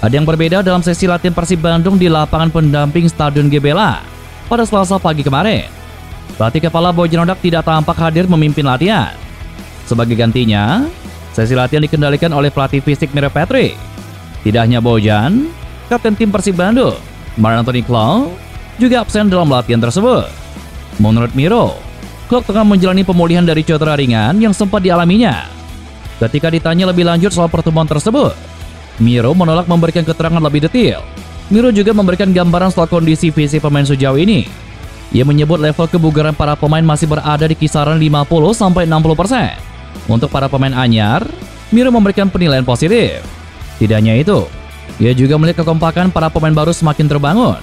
Ada yang berbeda dalam sesi latihan Persib Bandung di lapangan pendamping Stadion GBLA pada Selasa pagi kemarin. Pelatih kepala Bojan Hodak tidak tampak hadir memimpin latihan. Sebagai gantinya, sesi latihan dikendalikan oleh pelatih fisik Miro Patrick. Tidak hanya Bojan, kapten tim Persib Bandung, Marc Anthony Klopp, juga absen dalam latihan tersebut. Menurut Miro, Klopp tengah menjalani pemulihan dari cedera ringan yang sempat dialaminya. Ketika ditanya lebih lanjut soal pertemuan tersebut, Miro menolak memberikan keterangan lebih detail. Miro juga memberikan gambaran soal kondisi fisik pemain sejauh ini. Ia menyebut level kebugaran para pemain masih berada di kisaran 50-60%. Untuk para pemain anyar, Miro memberikan penilaian positif. Tidak hanya itu, ia juga melihat kekompakan para pemain baru semakin terbangun.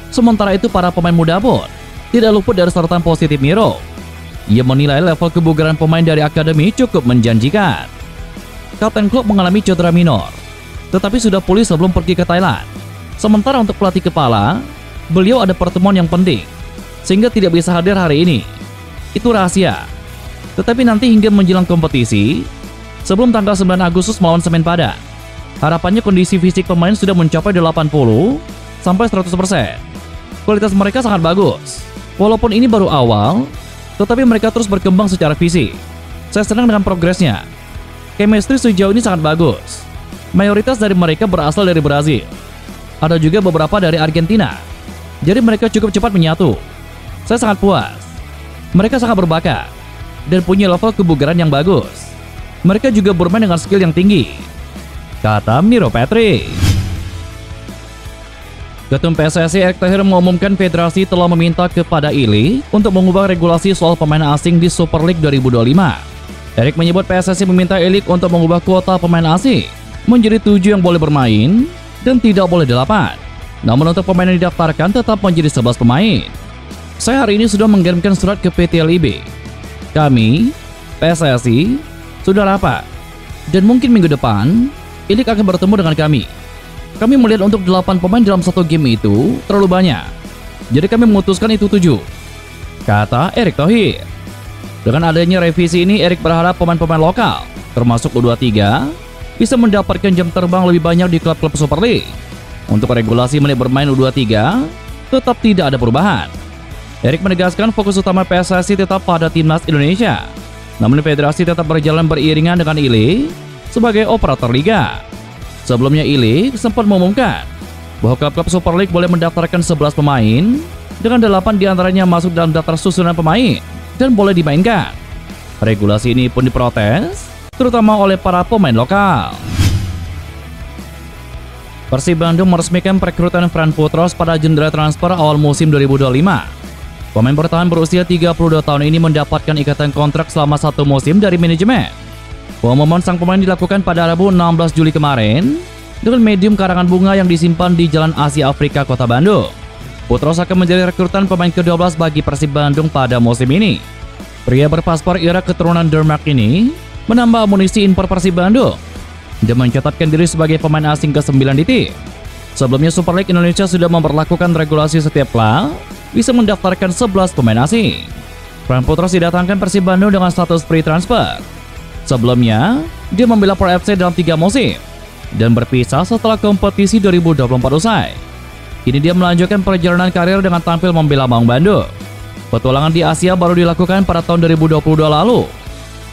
Sementara itu para pemain muda pun tidak luput dari sorotan positif Miro. Ia menilai level kebugaran pemain dari akademi cukup menjanjikan. Kapten klub mengalami cedera minor, tetapi sudah pulih sebelum pergi ke Thailand. Sementara untuk pelatih kepala, beliau ada pertemuan yang penting, sehingga tidak bisa hadir hari ini. Itu rahasia. Tetapi nanti hingga menjelang kompetisi, sebelum tanggal 9 Agustus melawan Semen Padang, harapannya kondisi fisik pemain sudah mencapai 80-100%. Kualitas mereka sangat bagus. Walaupun ini baru awal, tetapi mereka terus berkembang secara fisik. Saya senang dengan progresnya. Chemistry sejauh ini sangat bagus. Mayoritas dari mereka berasal dari Brazil. Ada juga beberapa dari Argentina. Jadi mereka cukup cepat menyatu. Saya sangat puas. Mereka sangat berbakat dan punya level kebugaran yang bagus. Mereka juga bermain dengan skill yang tinggi, kata Miro Patrick. Ketum PSSI Erick Thohir mengumumkan federasi telah meminta kepada ILI untuk mengubah regulasi soal pemain asing di Super League 2025. Erick menyebut PSSI meminta ILI untuk mengubah kuota pemain asing menjadi 7 yang boleh bermain dan tidak boleh 8. Namun untuk pemain yang didaftarkan tetap menjadi 11 pemain. Saya hari ini sudah mengirimkan surat ke PT LIB. Kami, PSSI, sudah rapat. Dan mungkin minggu depan, ILI akan bertemu dengan kami. Kami melihat untuk 8 pemain dalam satu game itu terlalu banyak. Jadi kami memutuskan itu 7, kata Erick Thohir. Dengan adanya revisi ini, Erick berharap pemain-pemain lokal, termasuk U23, bisa mendapatkan jam terbang lebih banyak di klub-klub Super League. Untuk regulasi menit bermain U23, tetap tidak ada perubahan. Erick menegaskan fokus utama PSSI tetap pada timnas Indonesia. Namun federasi tetap berjalan beriringan dengan ILI sebagai operator liga. Sebelumnya ILI sempat mengumumkan bahwa klub-klub Super League boleh mendaftarkan 11 pemain dengan 8 diantaranya masuk dalam daftar susunan pemain dan boleh dimainkan. Regulasi ini pun diprotes, terutama oleh para pemain lokal. Persib Bandung meresmikan perekrutan Fran Putros pada jendela transfer awal musim 2025. Pemain bertahan berusia 32 tahun ini mendapatkan ikatan kontrak selama 1 musim dari manajemen. Pengumuman sang pemain dilakukan pada Rabu 16 Juli kemarin dengan medium karangan bunga yang disimpan di Jalan Asia Afrika, Kota Bandung. Putros akan menjadi rekrutan pemain ke-12 bagi Persib Bandung pada musim ini. Pria berpaspor Irak keturunan Denmark ini menambah amunisi impor Persib Bandung dan mencatatkan diri sebagai pemain asing ke-9 di tim. Sebelumnya Super League Indonesia sudah memperlakukan regulasi setiap klub bisa mendaftarkan 11 pemain asing. Fran Putros didatangkan Persib Bandung dengan status free transfer. Sebelumnya, dia membela Pro FC dalam 3 musim dan berpisah setelah kompetisi 2024 usai. Kini dia melanjutkan perjalanan karir dengan tampil membela Maung Bandung. Petualangan di Asia baru dilakukan pada tahun 2022 lalu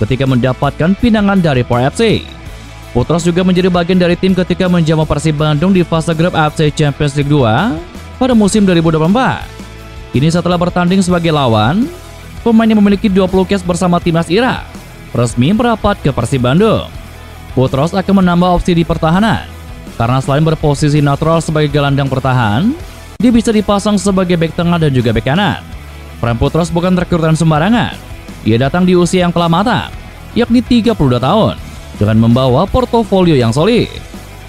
ketika mendapatkan pinangan dari Pro FC. Putros juga menjadi bagian dari tim ketika menjamu Persib Bandung di fase grup AFC Champions League 2 pada musim 2024. Kini setelah bertanding sebagai lawan, pemain yang memiliki 20 caps bersama timnas Irak resmi merapat ke Persib Bandung. Putros akan menambah opsi di pertahanan, karena selain berposisi natural sebagai gelandang pertahan, dia bisa dipasang sebagai bek tengah dan juga bek kanan. Fran Putros bukan rekrutan sembarangan. Ia datang di usia yang telah matang, yakni 32 tahun, dengan membawa portofolio yang solid.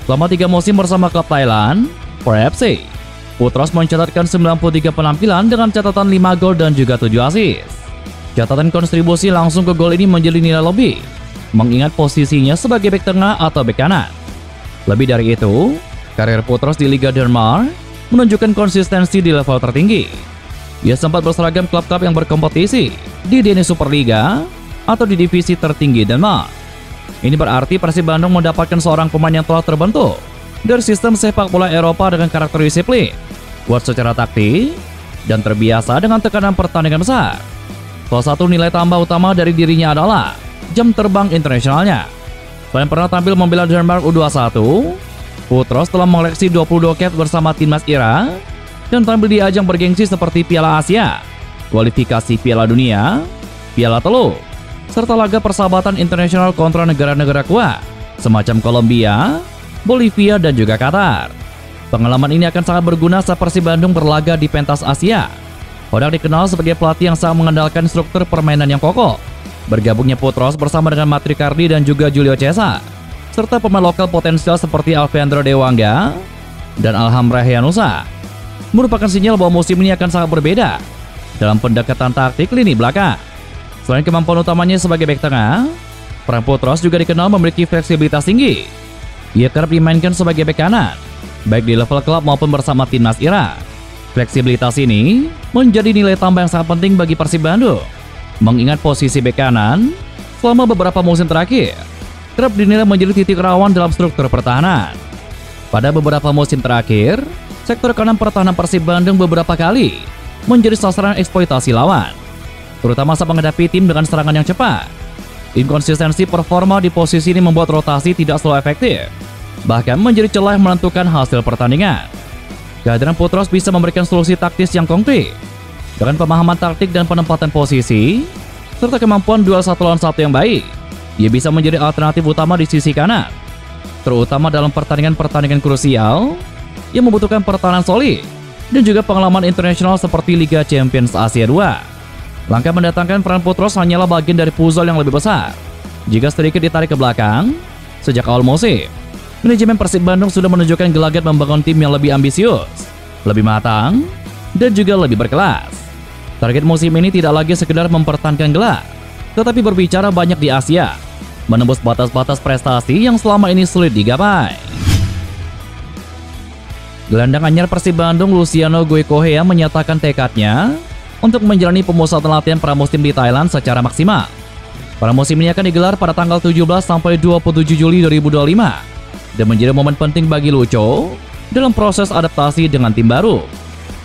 Selama 3 musim bersama klub Thailand, Pro FC, Putros mencatatkan 93 penampilan dengan catatan 5 gol dan juga 7 assist. Catatan kontribusi langsung ke gol ini menjadi nilai lebih, mengingat posisinya sebagai bek tengah atau bek kanan. Lebih dari itu, karir Putros di Liga Denmark menunjukkan konsistensi di level tertinggi. Ia sempat berseragam klub-klub yang berkompetisi di Danish Superliga atau di divisi tertinggi Denmark. Ini berarti Persib Bandung mendapatkan seorang pemain yang telah terbentuk dari sistem sepak bola Eropa dengan karakter disiplin, kuat secara taktik, dan terbiasa dengan tekanan pertandingan besar. Salah satu nilai tambah utama dari dirinya adalah jam terbang internasionalnya. Selain pernah tampil membela Denmark U21, Putros telah mengoleksi 22 cap bersama timnas Irak dan tampil di ajang bergengsi seperti Piala Asia, kualifikasi Piala Dunia, Piala Teluk, serta laga persahabatan internasional kontra negara-negara kuat semacam Kolombia, Bolivia, dan juga Qatar. Pengalaman ini akan sangat berguna saat Persib Bandung berlaga di pentas Asia. Hodak dikenal sebagai pelatih yang sangat mengandalkan struktur permainan yang kokoh. Bergabungnya Putros bersama dengan Matrikardi dan juga Julio Cesar, serta pemain lokal potensial seperti Alvendro Dewangga dan Alham Rahyanusa, merupakan sinyal bahwa musim ini akan sangat berbeda dalam pendekatan taktik lini belakang. Selain kemampuan utamanya sebagai bek tengah, Fran Putros juga dikenal memiliki fleksibilitas tinggi. Ia kerap dimainkan sebagai bek kanan, baik di level klub maupun bersama timnas Irak. Fleksibilitas ini menjadi nilai tambah yang sangat penting bagi Persib Bandung, mengingat posisi bek kanan selama beberapa musim terakhir kerap dinilai menjadi titik rawan dalam struktur pertahanan. Pada beberapa musim terakhir, sektor kanan pertahanan Persib Bandung beberapa kali menjadi sasaran eksploitasi lawan, terutama saat menghadapi tim dengan serangan yang cepat. Inkonsistensi performa di posisi ini membuat rotasi tidak selalu efektif, bahkan menjadi celah yang menentukan hasil pertandingan. Kehadiran Putros bisa memberikan solusi taktis yang konkret dengan pemahaman taktik dan penempatan posisi, serta kemampuan duel 1 lawan 1 yang baik. Ia bisa menjadi alternatif utama di sisi kanan, terutama dalam pertandingan-pertandingan krusial yang membutuhkan pertahanan solid dan juga pengalaman internasional seperti Liga Champions Asia 2. Langkah mendatangkan Fran Putros hanyalah bagian dari puzzle yang lebih besar. Jika sedikit ditarik ke belakang, sejak awal musim, manajemen Persib Bandung sudah menunjukkan gelagat membangun tim yang lebih ambisius, lebih matang, dan juga lebih berkelas. Target musim ini tidak lagi sekedar mempertahankan gelar, tetapi berbicara banyak di Asia, menembus batas-batas prestasi yang selama ini sulit digapai. Gelandang anyar Persib Bandung Luciano Goicoechea menyatakan tekadnya untuk menjalani pemusatan latihan pramusim di Thailand secara maksimal. Pramusim ini akan digelar pada tanggal 17 sampai 27 Juli 2025 dan menjadi momen penting bagi Lucho dalam proses adaptasi dengan tim baru.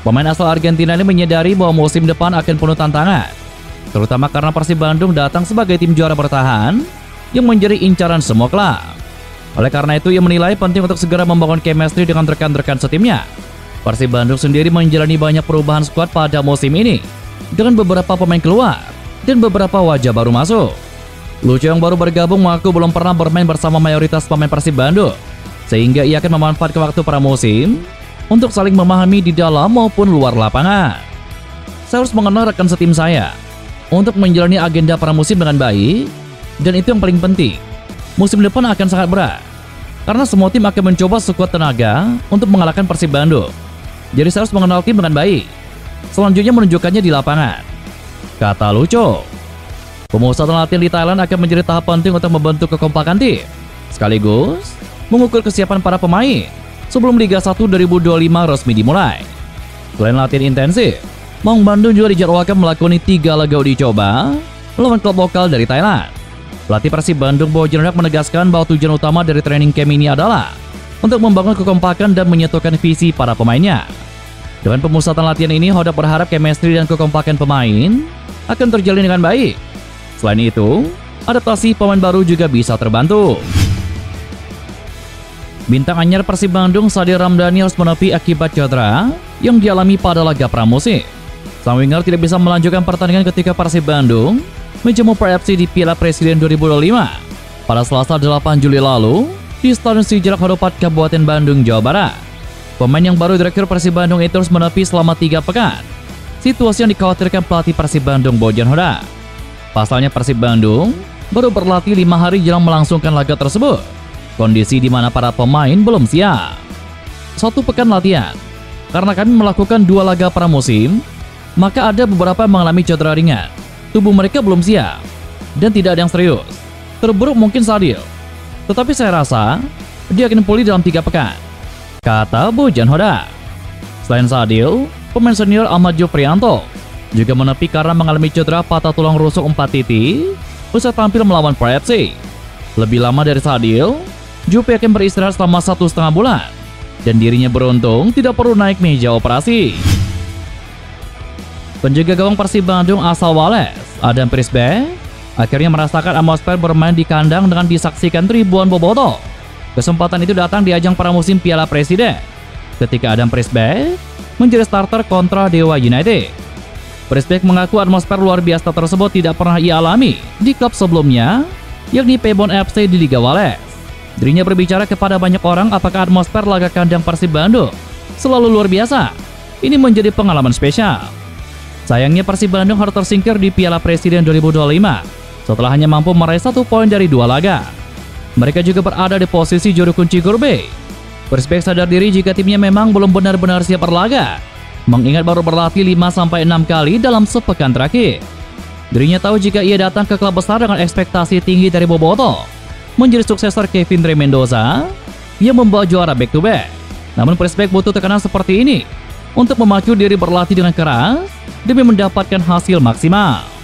Pemain asal Argentina ini menyadari bahwa musim depan akan penuh tantangan, terutama karena Persib Bandung datang sebagai tim juara bertahan yang menjadi incaran semua klub. Oleh karena itu, ia menilai penting untuk segera membangun chemistry dengan rekan-rekan setimnya. Persib Bandung sendiri menjalani banyak perubahan skuad pada musim ini, dengan beberapa pemain keluar dan beberapa wajah baru masuk. Lucho yang baru bergabung mengaku belum pernah bermain bersama mayoritas pemain Persib Bandung, sehingga ia akan memanfaatkan waktu pramusim untuk saling memahami di dalam maupun luar lapangan. Saya harus mengenal rekan setim saya untuk menjalani agenda pramusim dengan baik, dan itu yang paling penting. Musim depan akan sangat berat, karena semua tim akan mencoba sekuat tenaga untuk mengalahkan Persib Bandung. Jadi saya harus mengenal tim dengan baik, selanjutnya menunjukkannya di lapangan, kata Lucho. Pemusatan latihan di Thailand akan menjadi tahap penting untuk membentuk kekompakan tim, sekaligus mengukur kesiapan para pemain sebelum Liga 1 2025 resmi dimulai. Selain latihan intensif, Maung Bandung juga dijadwalkan melakoni 3 laga uji coba melawan klub lokal dari Thailand. Pelatih Persib Bandung Bojan Hodak menegaskan bahwa tujuan utama dari training camp ini adalah untuk membangun kekompakan dan menyatukan visi para pemainnya. Dengan pemusatan latihan ini, Hodak berharap chemistry dan kekompakan pemain akan terjalin dengan baik. Selain itu, adaptasi pemain baru juga bisa terbantu. Bintang anyar Persib Bandung Sadir Ramdhani harus menepi akibat cedera yang dialami pada laga pramusim. Sang winger tidak bisa melanjutkan pertandingan ketika Persib Bandung menjamu PRFC di Piala Presiden 2025 pada Selasa 8 Juli lalu di Stadion Sijalak Harupat, Kabupaten Bandung, Jawa Barat. Pemain yang baru direkrut Persib Bandung itu harus menepi selama 3 pekan. Situasi yang dikhawatirkan pelatih Persib Bandung Bojan Hodak. Pasalnya Persib Bandung baru berlatih 5 hari jelang melangsungkan laga tersebut. Kondisi di mana para pemain belum siap. 1 pekan latihan. Karena kami melakukan 2 laga pramusim, maka ada beberapa yang mengalami cedera ringan. Tubuh mereka belum siap dan tidak ada yang serius. Terburuk mungkin Sadil, tetapi saya rasa dia akan pulih dalam 3 pekan, kata Bojan Hodak. Selain Sadil, pemain senior Ahmad Jufrianto juga menepi karena mengalami cedera patah tulang rusuk 4 titik usai tampil melawan PRFC. Lebih lama dari Sadil, Jupe akan beristirahat selama 1,5 bulan dan dirinya beruntung tidak perlu naik meja operasi. Penjaga gawang Persib Bandung asal Wales, Adam Prisbe, akhirnya merasakan atmosfer bermain di kandang dengan disaksikan ribuan bobotoh. Kesempatan itu datang di ajang pramusim Piala Presiden, ketika Adam Prisbe menjadi starter kontra Dewa United. Prisbe mengaku atmosfer luar biasa tersebut tidak pernah ia alami di klub sebelumnya, yakni Pebon FC di Liga Wales. Dirinya berbicara kepada banyak orang apakah atmosfer laga kandang Persib Bandung selalu luar biasa. Ini menjadi pengalaman spesial. Sayangnya Persib Bandung harus tersingkir di Piala Presiden 2025 setelah hanya mampu meraih 1 poin dari 2 laga. Mereka juga berada di posisi juru kunci grup B. Prisbe sadar diri jika timnya memang belum benar-benar siap berlaga, mengingat baru berlatih 5-6 kali dalam sepekan terakhir. Dirinya tahu jika ia datang ke klub besar dengan ekspektasi tinggi dari bobotoh, menjadi suksesor Kevin Dre Mendoza yang membawa juara back to back. Namun Prisbe butuh tekanan seperti ini untuk memacu diri berlatih dengan keras demi mendapatkan hasil maksimal.